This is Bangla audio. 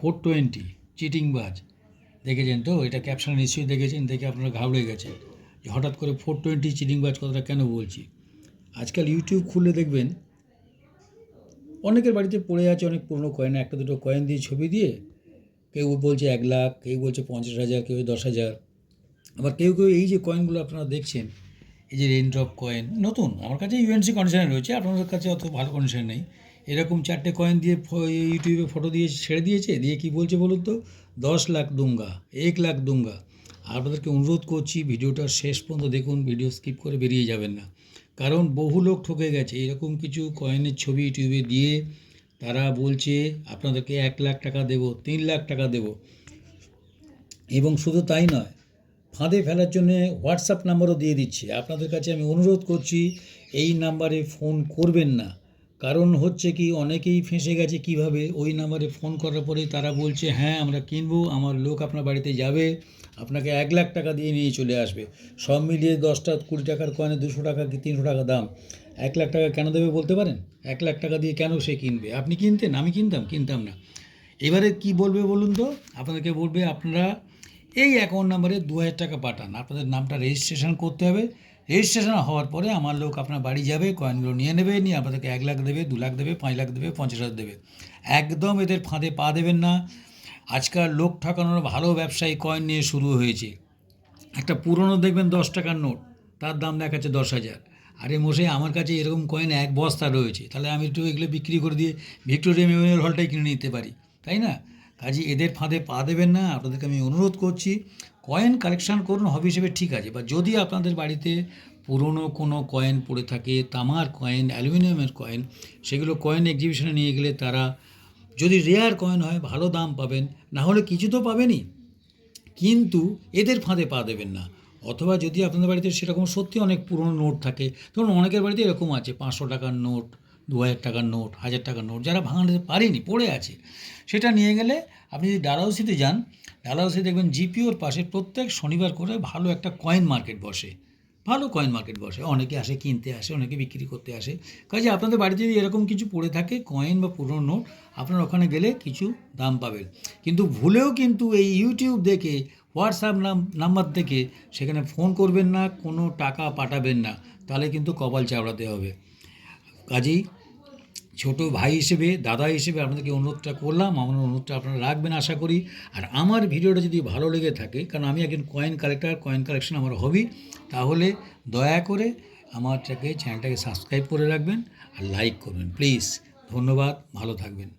420 চিটিংবাজ দেখেছেন তো? এটা ক্যাপশন নিশ্চয়ই দেখেছেন, দেখে আপনারা ঘাবড়ে গেছেন যে হঠাৎ করে 420 চিটিংবাজ কথাটা কেন বলছি। আজকাল ইউটিউব খুললে দেখবেন অনেকের বাড়িতে পড়ে আছে অনেক পুরনো কয়েন, একটা দুটো কয়েন দিয়ে ছবি দিয়ে কেউ বলছে 1 লাখ, কেউ বলছে 50,000, কেউ 10,000। আবার কেউ কেউ এই যে কয়েনগুলো আপনারা দেখছেন, এই যে রেইন ড্রপ কয়েন নতুন, আমার কাছে ইউএনসি কন্ডিশনে রয়েছে, আপনাদের কাছে অত ভালো কন্ডিশন নেই, এরকম 4টে কয়েন দিয়ে ইউটিউবে ফটো দিয়ে ছেড়ে দিয়েছে, দিয়ে কি বলছে বলুন তো, 10 লাখ দুঙ্গা, 1 লাখ দুঙ্গা। আপনাদেরকে অনুরোধ করছি ভিডিওটার শেষ পর্যন্ত দেখুন, ভিডিও স্কিপ করে বেরিয়ে যাবেন না, কারণ বহু লোক ঠকে গেছে এরকম কিছু কয়েনের ছবি ইউটিউবে দিয়ে। তারা বলছে আপনাদেরকে 1 লাখ টাকা দেবো, 3 লাখ টাকা দেবো, এবং শুধু তাই নয়, ফাঁদে ফেলার জন্যে হোয়াটসঅ্যাপ নাম্বারও দিয়ে দিচ্ছে। আপনাদের কাছে আমি অনুরোধ করছি এই নাম্বারে ফোন করবেন না, কারণ হচ্ছে কি অনেকেই ফেঁসে গেছে কিভাবে, ওই নাম্বারে ফোন করার পরে তারা বলছে হ্যাঁ আমরা কিনবো, আমার লোক আপনার বাড়িতে যাবে, আপনাকে 1 লাখ টাকা দিয়ে নিয়ে চলে আসবে। সব মিলিয়ে 10টা 20 টাকার কয়েনে 200 টাকা কি 300 টাকা দাম। 1 লাখ টাকা কেন দেবে বলতে পারেন? 1 লাখ টাকা দিয়ে কেন সে কিনবে? আপনি কিনতেন? আমি কিনতাম না। এবারে কি বলবে বলুন তো? আপনাদেরকে বলবে আপনারা এই অ্যাকাউন্ট নাম্বারে 2,000 টাকা পাঠান, আপনাদের নামটা রেজিস্ট্রেশন করতে হবে। রেজিস্ট্রেশন হওয়ার পরে আমার লোক আপনার বাড়ি যাবে, কয়েনগুলো নিয়ে নেবে, নিয়ে আপনাদেরকে 1 লাখ দেবে, 2 লাখ দেবে, 5 লাখ দেবে, 50,000 দেবে। একদম এদের ফাঁদে পা দেবেন না। আজকাল লোক ঠকানোর ভালো ব্যবসায়ী কয়েন নিয়ে শুরু হয়েছে। একটা পুরনো দেখবেন 10 টাকার নোট, তার দাম দেখাচ্ছে 10,000। আরে মশাই, আমার কাছে এরকম কয়েন 1 বস্তা রয়েছে, তাহলে আমি একটু এগুলো বিক্রি করে দিয়ে ভিক্টোরিয়া মেমোরিয়াল হলটাই কিনে নিতে পারি, তাই না? কাজে এদের ফাঁদে পা দেবেন না, আপনাদেরকে আমি অনুরোধ করছি। কয়েন কালেকশন করুন হবি হিসেবে, ঠিক আছে, বা যদি আপনাদের বাড়িতে পুরনো কোনো কয়েন পড়ে থাকে, তামার কয়েন, অ্যালুমিনিয়ামের কয়েন, সেগুলো কয়েন এক্সিবিশনে নিয়ে গেলে তারা, যদি রেয়ার কয়েন হয় ভালো দাম পাবেন, না হলে কিছু তো পাবেনই, কিন্তু এদের ফাঁদে পা দেবেন না। অথবা যদি আপনাদের বাড়িতে সেরকম সত্যি অনেক পুরনো নোট থাকে, ধরুন অনেকের বাড়িতে এরকম আছে 500 টাকার নোট, 2,000 টাকার নোট, 1,000 টাকার নোট, যারা ভাঙাতে পারেনি পড়ে আছে, সেটা নিয়ে গেলে আপনি যদি ডালহাউসিতে যান, ডালহাউসি দেখবেন জিপিওর পাশে প্রত্যেক শনিবার করে ভালো একটা কয়েন মার্কেট বসে, ভালো কয়েন মার্কেট বসে, অনেকে আসে কিনতে আসে, অনেকে বিক্রি করতে আসে। কাজে আপনাদের বাড়িতে যদি এরকম কিছু পড়ে থাকে কয়েন বা পুরনো নোট, আপনারা ওখানে গেলে কিছু দাম পাবেন। কিন্তু ভুলেও কিন্তু এই ইউটিউব দেখে, হোয়াটসঅ্যাপ নাম্বার থেকে সেখানে ফোন করবেন না, কোনো টাকা পাঠাবেন না, তাহলে কিন্তু কপাল চাপড়াতে হবে। কাজেই ছোটো ভাই হিসেবে, দাদা হিসেবে আপনাদেরকে অনুরোধটা করলাম, আমার অনুরোধটা আপনারা রাখবেন আশা করি। আর আমার ভিডিওটা যদি ভালো লেগে থাকে, কারণ আমি একজন কয়েন কালেক্টর, কয়েন কালেকশন আমার হবি, তাহলে দয়া করে চ্যানেলটাকে সাবস্ক্রাইব করে রাখবেন আর লাইক করবেন প্লিজ। ধন্যবাদ, ভালো থাকবেন।